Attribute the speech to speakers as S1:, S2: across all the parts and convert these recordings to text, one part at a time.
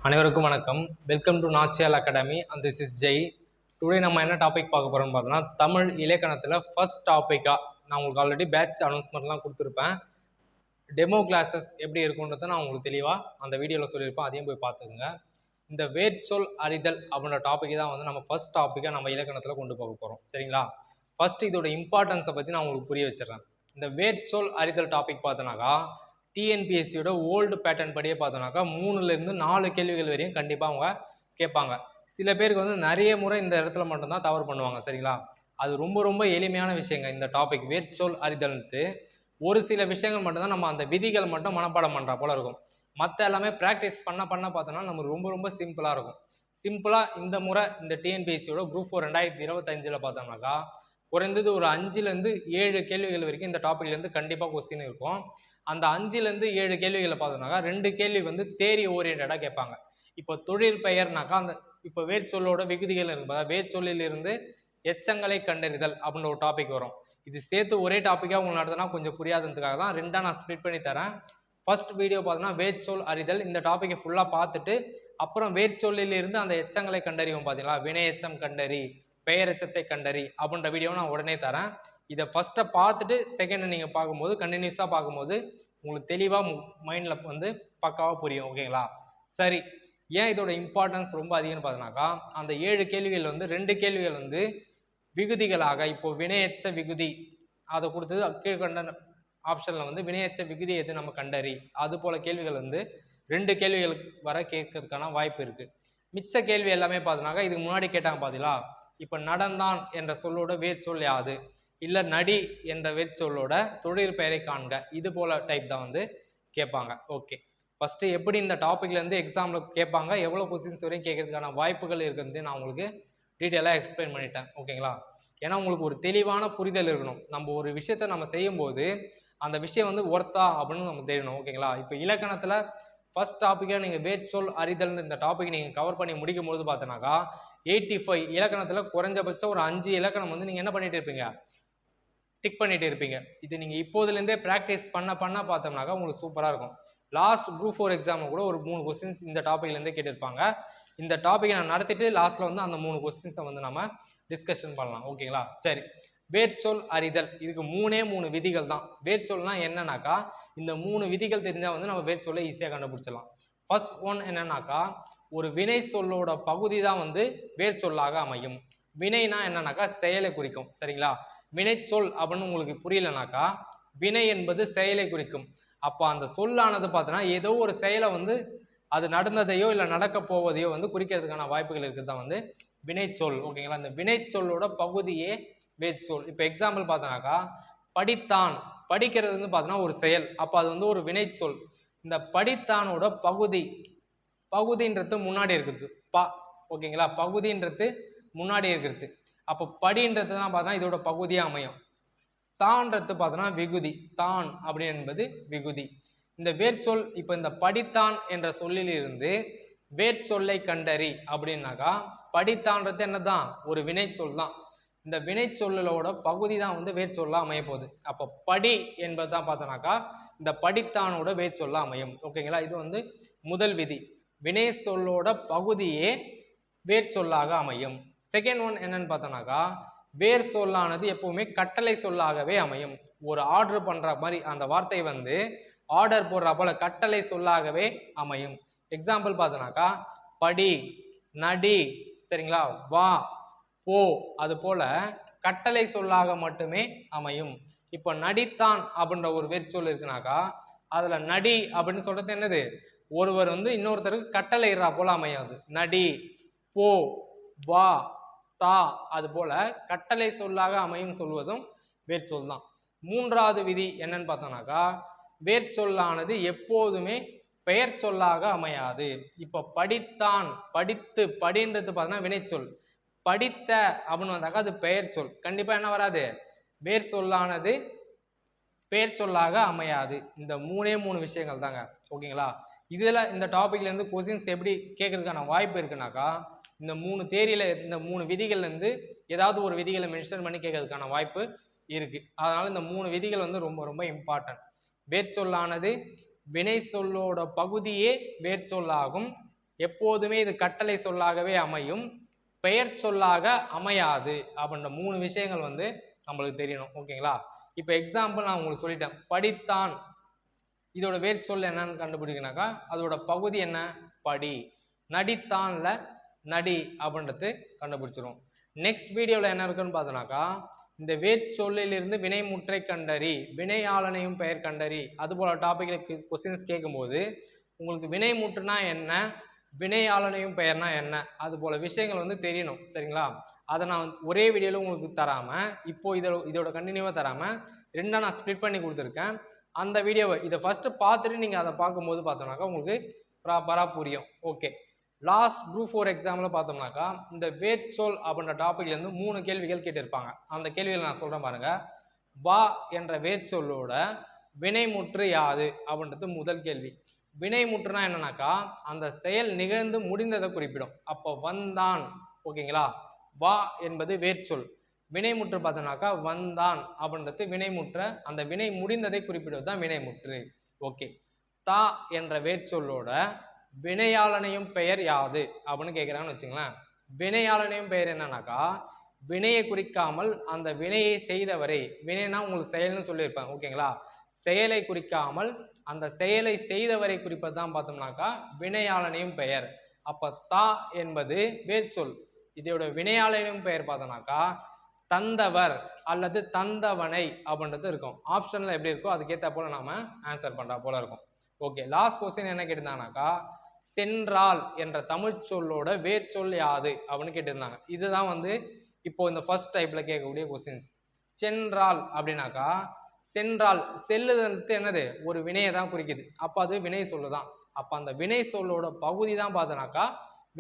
S1: அனைவருக்கும் வணக்கம். Welcome to Nachiyal academy and this is Jai. Today நம்ம என்ன டாபிக் பார்க்க போகிறோம்னு பார்த்தோம்னா, தமிழ் இலக்கணத்தில் ஃபர்ஸ்ட் டாப்பிக்காக நான் உங்களுக்கு ஆல்ரெடி பேட்ச் அனௌன்ஸ்மெண்ட்லாம் கொடுத்துருப்பேன். டெமோ கிளாஸஸ் எப்படி இருக்குன்றதை நான் உங்களுக்கு தெளிவாக அந்த வீடியோவில் சொல்லியிருப்பேன். அதையும் போய் பார்த்துக்குங்க. இந்த வேர்ச்சொல் அறிதல் அப்படின்ற டாப்பிக் தான் வந்து நம்ம ஃபர்ஸ்ட் டாப்பிக்காக நம்ம இலக்கணத்தில் கொண்டு போக போகிறோம். சரிங்களா? ஃபர்ஸ்ட் இதோட இம்பார்ட்டன்ஸை பற்றி நான் உங்களுக்கு புரிய வச்சிடறேன். இந்த வேர்ச்சொல் அறிதல் டாபிக் பார்த்தோன்னாக்கா, டிஎன்பிஎஸ்சியோட ஓல்டு பேட்டர்ன் படியே பார்த்தோம்னாக்கா 3லேருந்து 4 கேள்விகள் வரையும் கண்டிப்பாக அவங்க கேட்பாங்க. சில பேருக்கு வந்து நிறைய முறை இந்த இடத்துல மட்டும்தான் தவறு பண்ணுவாங்க. சரிங்களா? அது ரொம்ப ரொம்ப எளிமையான விஷயங்க. இந்த டாபிக் வேர்ச்சொல் அறிதல்ன்ட்டு ஒரு சில விஷயங்கள் மட்டும்தான் நம்ம அந்த விதிகள் மட்டும் மனப்பாடம் பண்ணுறா போல இருக்கும். மற்ற எல்லாமே ப்ராக்டிஸ் பண்ண பார்த்தோன்னா நம்ம ரொம்ப ரொம்ப சிம்பிளாக இருக்கும். சிம்பிளாக இந்த முறை இந்த டிஎன்பிஎஸ்சியோட குரூப் 4 2025 பார்த்தோம்னாக்கா குறைந்தது ஒரு 5லேருந்து 7 கேள்விகள் வரைக்கும் இந்த டாப்பிக்லேருந்து கண்டிப்பாக கொஸ்டின் இருக்கும். அந்த 5லேருந்து 7 கேள்விகளை பார்த்தோம்னாக்கா 2 கேள்வி வந்து தேரி ஓரியன்டாக கேட்பாங்க. இப்போ தொழில் பெயர்னாக்கா அந்த இப்போ வேர்ச்சொல்லோட விகுதிகள் இருக்கு. வேர்ச்சொல்லிலிருந்து எச்சங்களை கண்டறிதல் அப்படின்ற ஒரு டாபிக் வரும். இது சேர்த்து ஒரே டாப்பிக்காக உங்களுக்கு நடத்தினா கொஞ்சம் புரியாததுக்காக தான் 2ஆக நான் ஸ்ப்ளிட் பண்ணி தரேன். ஃபர்ஸ்ட் வீடியோ பார்த்தோன்னா வேர்ச்சொல் அறிதல், இந்த டாப்பிக்கை ஃபுல்லாக பார்த்துட்டு அப்புறம் வேர்ச்சொல்லிலிருந்து அந்த எச்சங்களை கண்டறிவோம். பார்த்தீங்களா? வினை எச்சம் கண்டறி, பெயர் எச்சத்தை கண்டறி அப்படின்ற வீடியோவை நான் உடனே தரேன். இதை ஃபஸ்ட்டை பார்த்துட்டு செகண்ட் நீங்கள் பார்க்கும்போது கண்டினியூஸாக பார்க்கும்போது உங்களுக்கு தெளிவாக மைண்டில் வந்து பக்காவாக புரியும். ஓகேங்களா? சரி, ஏன் இதோட இம்பார்ட்டன்ஸ் ரொம்ப அதிகம்னு பார்த்தோன்னாக்கா, அந்த 7 கேள்விகள் வந்து 2 கேள்விகள் வந்து விகுதிகளாக, இப்போ வினையச்ச விகுதி அதை கொடுத்தது கீழ்கண்ட ஆப்ஷனில் வந்து வினையச்ச விகுதி எது நம்ம கண்டறி, அது போல கேள்விகள் வந்து 2 கேள்விகளுக்கு வர கேட்கறதுக்கான வாய்ப்பு இருக்குது. மிச்ச கேள்வி எல்லாமே பார்த்தோன்னாக்கா இதுக்கு முன்னாடி கேட்டாங்க பார்த்தீங்களா, இப்போ நடந்தான் என்ற சொல்லோட வேர்ச்சொல் யாது, இல்லை நடி என்ற வேர்ச்சொல்லோட தொழில் பெயரை காண்க, இது போல டைப் தான் வந்து கேட்பாங்க. ஓகே, ஃபஸ்ட்டு எப்படி இந்த டாப்பிக்லேருந்து எக்ஸாமில் கேட்பாங்க, எவ்வளோ கொஸ்டின்ஸ் வரையும் கேட்கறதுக்கான வாய்ப்புகள் இருக்குன்னு நான் உங்களுக்கு டீட்டெயிலாக எக்ஸ்பிளைன் பண்ணிட்டேன். ஓகேங்களா? ஏன்னா உங்களுக்கு ஒரு தெளிவான புரிதல் இருக்கணும். நம்ம ஒரு விஷயத்தை நம்ம செய்யும்போது அந்த விஷயம் வந்து ஒர்த்தா அப்படின்னு நம்ம தெரியணும். ஓகேங்களா? இப்போ இலக்கணத்தில் ஃபர்ஸ்ட் டாப்பிக்காக நீங்கள் வேர்ச்சொல் அறிதல் இந்த டாபிக் நீங்கள் கவர் பண்ணி முடிக்கும் போது பார்த்தோன்னாக்கா 85 இலக்கணத்தில் குறைஞ்சபட்சம் ஒரு 5 இலக்கணம் வந்து நீங்கள் என்ன பண்ணிட்டு இருப்பீங்க, டிக் பண்ணிட்டு இருப்பீங்க. இது நீங்கள் இப்போதுலேருந்தே ப்ராக்டிஸ் பண்ண பார்த்தோம்னாக்கா உங்களுக்கு சூப்பராக இருக்கும். லாஸ்ட் குரூப் 4 எக்ஸாமில் கூட ஒரு 3 கொஸ்டின்ஸ் இந்த டாப்பிக்லேருந்தே கேட்டிருப்பாங்க. இந்த டாப்பிக்கை நான் நடத்திட்டு லாஸ்ட்டில் வந்து அந்த 3 கொஸ்டின்ஸை வந்து நம்ம டிஸ்கஷன் பண்ணலாம். ஓகேங்களா? சரி, வேர்ச்சொல் அறிதல் இதுக்கு 3 விதிகள் தான். வேர்ச்சொல்னா என்னன்னாக்கா இந்த 3 விதிகள் தெரிஞ்சால் வந்து நம்ம வேர்ச்சொல்லை ஈஸியாக கண்டுபிடிச்சிடலாம். ஃபர்ஸ்ட் ஒன் என்னன்னாக்கா, ஒரு வினை சொல்லோட பகுதி தான் வந்து வேர்ச்சொல்லாக அமையும். வினைனா என்னன்னாக்கா செயலை குறிக்கும். சரிங்களா? வினை சொல் அப்படின்னு உங்களுக்கு புரியலனாக்கா, வினை என்பது செயலை குறிக்கும். அப்போ அந்த சொல்லானது பார்த்தோன்னா ஏதோ ஒரு செயலை வந்து அது நடந்ததையோ இல்லை நடக்க போவதையோ வந்து குறிக்கிறதுக்கான வாய்ப்புகள் இருக்குது தான் வந்து வினை சொல். ஓகேங்களா? இந்த வினை சொல்லோட பகுதியே வேர்ச்சொல். இப்போ எக்ஸாம்பிள் பார்த்தோன்னாக்கா, படித்தான், படிக்கிறது வந்து பார்த்தோன்னா ஒரு செயல், அப்போ அது வந்து ஒரு வினை சொல். இந்த படித்தானோட பகுதின்றது முன்னாடி இருக்குது பா. ஓகேங்களா? பகுதின்றது முன்னாடி இருக்கிறது. அப்போ படின்றது தான் பார்த்தோன்னா இதோட பகுதியாக அமையும். தான்றது பார்த்தோன்னா விகுதி, தான் அப்படி என்பது விகுதி. இந்த வேர்ச்சொல் இப்போ இந்த படித்தான் என்ற சொல்லிலிருந்து வேர்ச்சொல்லை கண்டறி அப்படின்னாக்கா, படித்தான்றது என்னதான் ஒரு வினை சொல் தான். இந்த வினை சொல்லலோட பகுதி தான் வந்து வேர்ச்சொல்லா அமைய போகுது. அப்போ படி என்பது தான் பார்த்தோன்னாக்கா இந்த படித்தானோட வேர்ச்சொல்லா அமையும். ஓகேங்களா? இது வந்து முதல் விதி. வினை சொல்லோட பகுதியே வேர்ச்சொல்லாக அமையும். செகண்ட் ஒன் என்னன்னு பார்த்தோன்னாக்கா, வேர் சொல்லானது எப்பவுமே கட்டளை சொல்லாகவே அமையும். ஒரு ஆர்டர் பண்ற மாதிரி அந்த வார்த்தை வந்து ஆர்டர் போடுற போல கட்டளை சொல்லாகவே அமையும். எக்ஸாம்பிள் பார்த்தோன்னாக்கா, படி, நடி, சரிங்களா, வா, போ, அது போல கட்டளை சொல்லாக மட்டுமே அமையும். இப்போ நடித்தான் அப்படின்ற ஒரு வேர்ச்சொல் இருக்குனாக்கா, அதுல நடி அப்படின்னு சொல்றது என்னது, ஒருவர் வந்து இன்னொருத்தருக்கு கட்டளை இடுறா போல அமையாது. நடி, போ, வா, தா, அது போல கட்டளை சொல்லாக அமையும் சொல்வதும் வேர்ச்சொல் தான். மூன்றாவது விதி என்னன்னு பார்த்தோம்னாக்கா, வேர்ச்சொல்லானது எப்போதுமே பெயர் சொல்லாக அமையாது. இப்போ படித்தான், படித்து, படின்றது பார்த்தோன்னா வினைச்சொல். படித்த அப்படின்னு வந்தாக்கா அது பெயர் சொல். கண்டிப்பா என்ன வராது, வேர் சொல்லானது பெயர் சொல்லாக அமையாது. இந்த 3 விஷயங்கள் தாங்க. ஓகேங்களா? இதுல இந்த டாபிக்ல இருந்து கொஸ்டின்ஸ் எப்படி கேட்கறதுக்கான வாய்ப்பு இருக்குனாக்கா, இந்த 3 தேரியில இந்த 3 விதிகள்ல இருந்து ஏதாவது ஒரு விதிகளை மென்ஷன் பண்ணி கேட்கறதுக்கான வாய்ப்பு இருக்கு. அதனால இந்த 3 விதிகள் வந்து ரொம்ப ரொம்ப இம்பார்ட்டன்ட். வேர்ச்சொல்லானது வினை சொல்லோட பகுதியே வேர்ச்சொல்லாகும். எப்போதுமே இது கட்டளை சொல்லாகவே அமையும், பெயர் சொல்லாக அமையாது அப்படின்ற 3 விஷயங்கள் வந்து நம்மளுக்கு தெரியணும். ஓகேங்களா? இப்போ எக்ஸாம்பிள் நான் உங்களுக்கு சொல்லிட்டேன். படித்தான், இதோட வேர் சொல் என்னன்னு கண்டுபிடிக்கனாக்கா அதோட பகுதி என்ன? படி. நடித்தான்ல நடி அப்படின்றது கண்டுபிடிச்சிரும். நெக்ஸ்ட் வீடியோவில் என்ன இருக்குன்னு பார்த்தோன்னாக்கா இந்த வேர்ச்சொல்லிலிருந்து வினைமுற்றை கண்டறி, வினையாளனையும் பெயர் கண்டறி, அதுபோல டாபிக்ல கொஸ்டின்ஸ் கேட்கும்போது உங்களுக்கு வினைமுற்றுனா என்ன, வினையாளனையும் பெயர்னா என்ன, அது போல விஷயங்கள் வந்து தெரியணும். சரிங்களா? அதை நான் ஒரே வீடியோவில் உங்களுக்கு தராமல் இப்போ இதோட கண்டினியூவாக தராமல் ரெண்டாக நான் ஸ்ப்ளிட் பண்ணி கொடுத்துருக்கேன். அந்த வீடியோவை இதை ஃபஸ்ட்டு பார்த்துட்டு நீங்கள் அதை பார்க்கும்போது பார்த்தோம்னாக்கா உங்களுக்கு ப்ராப்பராக புரியும். ஓகே, லாஸ்ட் குரூப் 4 எக்ஸாமில் பார்த்தோம்னாக்கா இந்த வேர்ச்சொல் அப்படின்ற டாப்பிக்லேருந்து 3 கேள்விகள் கேட்டிருப்பாங்க. அந்த கேள்விகள் நான் சொல்கிறேன் பாருங்க. வா என்ற வேர்ச்சொல்லோட வினைமுற்று யாது அப்படின்றது முதல் கேள்வி. வினைமுற்றுனா என்னன்னாக்கா அந்த செயல் நிகழ்ந்து முடிந்ததை குறிப்பிடும். அப்போ வந்தான். ஓகேங்களா? வா என்பது வேர்ச்சொல். வினைமுற்று பார்த்தோம்னாக்கா வந்தான் அப்படின்றது வினைமுற்ற, அந்த வினை முடிந்ததை குறிப்பிடுவது தான் வினைமுற்று. ஓகே, தா என்ற வேர்ச்சொல்லோட வினையாளனையும் பெயர் யாது அப்படின்னு கேட்குறாங்கன்னு வச்சுங்களேன். வினையாளனையும் பெயர் என்னன்னாக்கா வினையை குறிக்காமல் அந்த வினையை செய்தவரை, வினைனா உங்களுக்கு செயல்னு சொல்லியிருப்பேன். ஓகேங்களா? செயலை குறிக்காமல் அந்த செயலை செய்தவரை குறிப்பது தான் பார்த்தோம்னாக்கா வினையாளனையும் பெயர். அப்போ தா என்பது வேர்ச்சொல். இதோட வினையாளனையும் பெயர் பார்த்தோம்னாக்கா தந்தவர் அல்லது தந்தவனை அப்படின்றது இருக்கும். ஆப்ஷனில் எப்படி இருக்கோ அதுக்கேற்ற போல நாம ஆன்சர் பண்ணுறா போல இருக்கும். ஓகே, லாஸ்ட் கொஸ்டின் என்ன கேட்டிருந்தாங்கனாக்கா சென்றால் என்ற தமிழ் சொல்லோட வேர்ச்சொல் யாது அப்படின்னு கேட்டிருந்தாங்க. இதுதான் வந்து இப்போ இந்த ஃபர்ஸ்ட் டைப்ல கேட்கக்கூடிய கொஸ்டின்ஸ். சென்றால் அப்படின்னாக்கா சென்றால் செல்லுதற்கு என்னது? ஒரு வினையை தான் குறிக்குது. அப்போ அது வினை சொல்லுதான். அப்போ அந்த வினை சொல்லோட பகுதி தான் பார்த்தோம்னாக்கா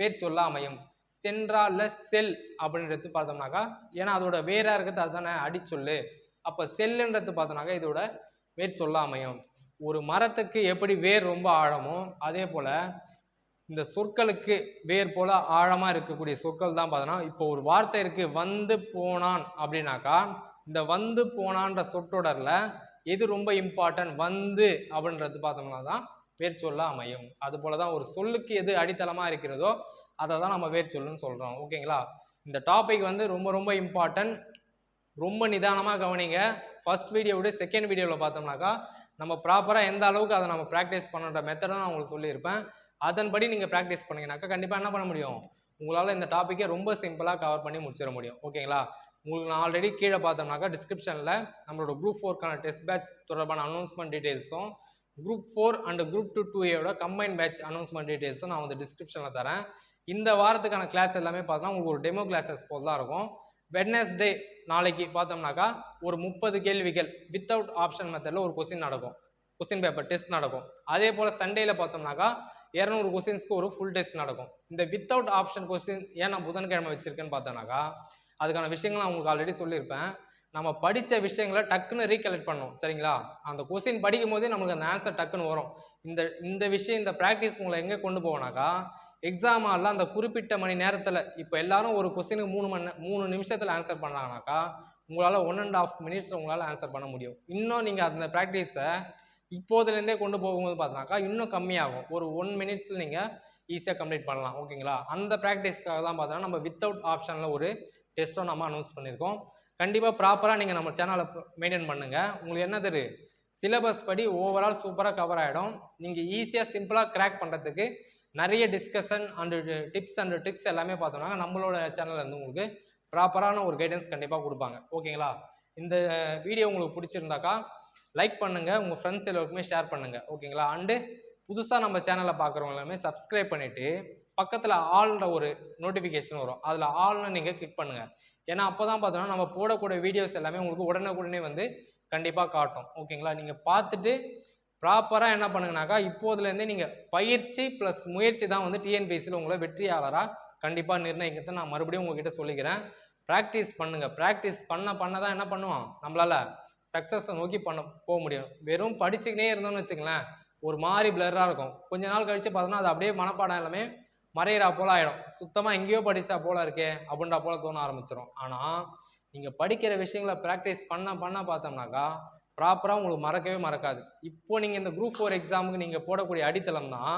S1: வேர்ச்சொல்லா அமையும். சென்றால்ல செல் அப்படின்றது பார்த்தோம்னாக்கா ஏன்னா அதோட வேறா இருக்கிறது அதுதானே அடிச்சொல்லு. அப்போ செல்லுன்றது பார்த்தோம்னாக்கா இதோட வேர்ச்சொல்லா அமையும். ஒரு மரத்துக்கு எப்படி வேர் ரொம்ப ஆழமோ அதே போல இந்த சொற்களுக்கு வேர் போல ஆழமா இருக்கக்கூடிய சொற்கள் தான் பார்த்தோன்னா இப்போ ஒரு வார்த்தை இருக்கு வந்து போனான் அப்படின்னாக்கா இந்த வந்து போனான்ற சொற்றொடர்ல எது ரொம்ப இம்பார்ட்டன்ட்? வந்து அப்படின்றது பார்த்தோம்னா தான் வேர்ச்சொல்லா அமையும். அது போலதான் ஒரு சொல்லுக்கு எது அடித்தளமா இருக்கிறதோ அதை தான் நம்ம வேர்ச்சொல்லுன்னு சொல்றோம். ஓகேங்களா? இந்த டாபிக் வந்து ரொம்ப ரொம்ப இம்பார்ட்டன்ட். ரொம்ப நிதானமாக கவனிங்க. ஃபர்ஸ்ட் வீடியோ விட செகண்ட் வீடியோவில் பார்த்தோம்னாக்கா நம்ம ப்ராப்பராக எந்த அளவுக்கு அதை நம்ம ப்ராக்டிஸ் பண்ணுற மெத்தடும் நான் உங்களுக்கு சொல்லியிருப்பேன். அதன்படி நீங்கள் ப்ராக்டிஸ் பண்ணிங்கனாக்கா கண்டிப்பாக என்ன பண்ண முடியும்? உங்களால் இந்த டாப்பிக்கை ரொம்ப சிம்பிளாக கவர் பண்ணி முடிச்சிட முடியும். ஓகேங்களா? உங்களுக்கு நான் ஆல்ரெடி கீழே பார்த்தோம்னாக்கா டிஸ்கிரிப்ஷனில் நம்மளோட குரூப் 4க்கான டெஸ்ட் பேட்ச் தொடர்பான அனௌன்ஸ்மெண்ட் டீட்டெயில்ஸும் group 4 and group 2A combine batch announcement டீட்டெயில்ஸும் நான் வந்து டிஸ்கிரிப்ஷனில் தரேன். இந்த வாரத்துக்கான கிளாஸ் எல்லாமே பார்த்தோம்னா உங்களுக்கு ஒரு டெமோ கிளாஸஸ் போல் தான் இருக்கும். வெட்னஸ்டே நாளைக்கு பார்த்தோம்னாக்கா ஒரு 30 கேள்விகள் வித்தவுட் ஆப்ஷன் மெத்தடில் ஒரு கொஸ்டின் நடக்கும். கொஸ்டின் பேப்பர் டெஸ்ட் நடக்கும். அதே போல் சண்டேல பார்த்தோம்னாக்கா 200 கொஸ்டின்ஸ்க்கு ஒரு ஃபுல் டெஸ்ட் நடக்கும். இந்த வித்தவுட் ஆப்ஷன் கொஸ்டின் ஏன் நான் புதன்கிழமை வச்சிருக்கேன்னு பார்த்தோம்னாக்கா அதுக்கான விஷயங்கள் நான் உங்களுக்கு ஆல்ரெடி சொல்லியிருப்பேன். நம்ம படித்த விஷயங்களை டக்குன்னு ரீகலெக்ட் பண்ணணும். சரிங்களா? அந்த கொஸ்டின் படிக்கும் போதே நமக்கு அந்த ஆன்சர் டக்குன்னு வரும். இந்த விஷயம் இந்த ப்ராக்டிஸ் உங்களை எங்கே கொண்டு போவோம்னாக்கா எக்ஸாம் ஆல அந்த குறிப்பிட்ட மணி நேரத்தில் இப்போ எல்லாரும் ஒரு கொஸ்டினுக்கு 3 நிமிஷத்தில் ஆன்சர் பண்ணாங்கனாக்கா உங்களால் 1.5 மினிட்ஸ் உங்களால் ஆன்சர் பண்ண முடியும். இன்னும் நீங்கள் அந்த ப்ராக்டிஸை இப்போதுலேருந்தே கொண்டு போகும்போது பார்த்தோம்னாக்கா இன்னும் கம்மியாகும். ஒரு 1 மினிட்ஸில் நீங்கள் ஈஸியாக கம்ப்ளீட் பண்ணலாம். ஓகேங்களா? அந்த ப்ராக்டிஸ்க்காக தான் பார்த்தோன்னா நம்ம வித்தவுட் ஆப்ஷனில் ஒரு டெஸ்ட்டும் நம்ம அனௌன்ஸ் பண்ணியிருக்கோம். கண்டிப்பாக ப்ராப்பராக நீங்கள் நம்ம சேனலை மெயின்டைன் பண்ணுங்கள். உங்களுக்கு என்ன தெரியும்? சிலபஸ் படி ஓவரால் சூப்பராக கவர் ஆகிடும். நீங்கள் ஈஸியாக சிம்பிளாக கிராக் பண்ணுறதுக்கு நிறைய discussion and tips and tricks எல்லாமே பார்த்தோம்னா நம்மளோட சேனலில் இருந்து உங்களுக்கு ப்ராப்பரான ஒரு கைடன்ஸ் கண்டிப்பாக கொடுப்பாங்க. ஓகேங்களா? இந்த வீடியோ உங்களுக்கு பிடிச்சிருந்தாக்கா லைக் பண்ணுங்கள், உங்கள் ஃப்ரெண்ட்ஸ் எல்லாருக்குமே ஷேர் பண்ணுங்கள். ஓகேங்களா? அண்டு புதுசாக நம்ம சேனலை பார்க்குறவங்க எல்லாமே சப்ஸ்கிரைப் பண்ணிவிட்டு பக்கத்தில் ஆல்ன்ற ஒரு நோட்டிஃபிகேஷன் வரும். அதில் ஆல்னு நீங்கள் கிளிக் பண்ணுங்கள். ஏன்னா அப்போ தான் பார்த்தோன்னா நம்ம போடக்கூடிய வீடியோஸ் எல்லாமே உங்களுக்கு உடனுக்குடனே வந்து கண்டிப்பாக காட்டும். ஓகேங்களா? நீங்கள் பார்த்துட்டு ப்ராப்பராக என்ன பண்ணுங்கனாக்கா இப்போதுலேருந்தே நீங்கள் பயிற்சி ப்ளஸ் முயற்சி தான் வந்து டிஎன்பிஎஸ்சியில் உங்களை வெற்றியாளராக கண்டிப்பாக நிர்ணயிக்கிறத நான் மறுபடியும் உங்ககிட்ட சொல்லிக்கிறேன். ப்ராக்டிஸ் பண்ணுங்கள். ப்ராக்டிஸ் பண்ண தான் என்ன பண்ணுவோம்? நம்மளால் சக்ஸஸை நோக்கி போக முடியும். வெறும் படிச்சுக்கினே இருந்தோம்னு வச்சுங்களேன் ஒரு மாதிரி பிளராக இருக்கும். கொஞ்ச நாள் கழித்து பார்த்தோன்னா அது அப்படியே மனப்பாடம் எல்லாமே மறையிறா போல் ஆகிடும். சுத்தமாக எங்கேயோ படித்தா போல இருக்கே அப்படின்றா போல் தோண ஆரம்பிச்சிடும். ஆனால் நீங்கள் படிக்கிற விஷயங்களை ப்ராக்டிஸ் பண்ண பார்த்தோம்னாக்கா ப்ராப்பராக உங்களுக்கு மறக்கவே மறக்காது. இப்போ நீங்கள் இந்த குரூப் 4 எக்ஸாமுக்கு நீங்கள் போடக்கூடிய அடித்தளம் தான்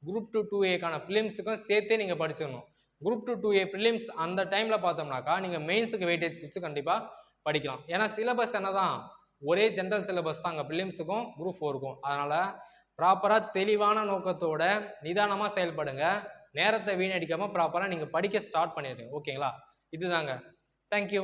S1: குரூப் 2 2ஏக்கான ப்ரிலிம்ஸுக்கும் சேர்த்தே நீங்கள் படிச்சிடணும். குரூப் 2 2ஏ ப்ரிலிம்ஸ் அந்த டைமில் பார்த்தோம்னாக்கா நீங்கள் மெயின்ஸுக்கு வெயிட்டேஜ் கொடுத்து கண்டிப்பாக படிக்கலாம். ஏன்னா சிலபஸ் என்னதான் ஒரே ஜென்ரல் சிலபஸ் தான் அங்கே ப்ரிலிம்ஸுக்கும் குரூப் 4க்கும். அதனால் ப்ராப்பராக தெளிவான நோக்கத்தோட நிதானமாக செயல்படுங்க. நேரத்தை வீணடிக்காமல் ப்ராப்பராக நீங்கள் படிக்க ஸ்டார்ட் பண்ணிடுங்க. ஓகேங்களா? இதுதாங்க. தேங்க்யூ.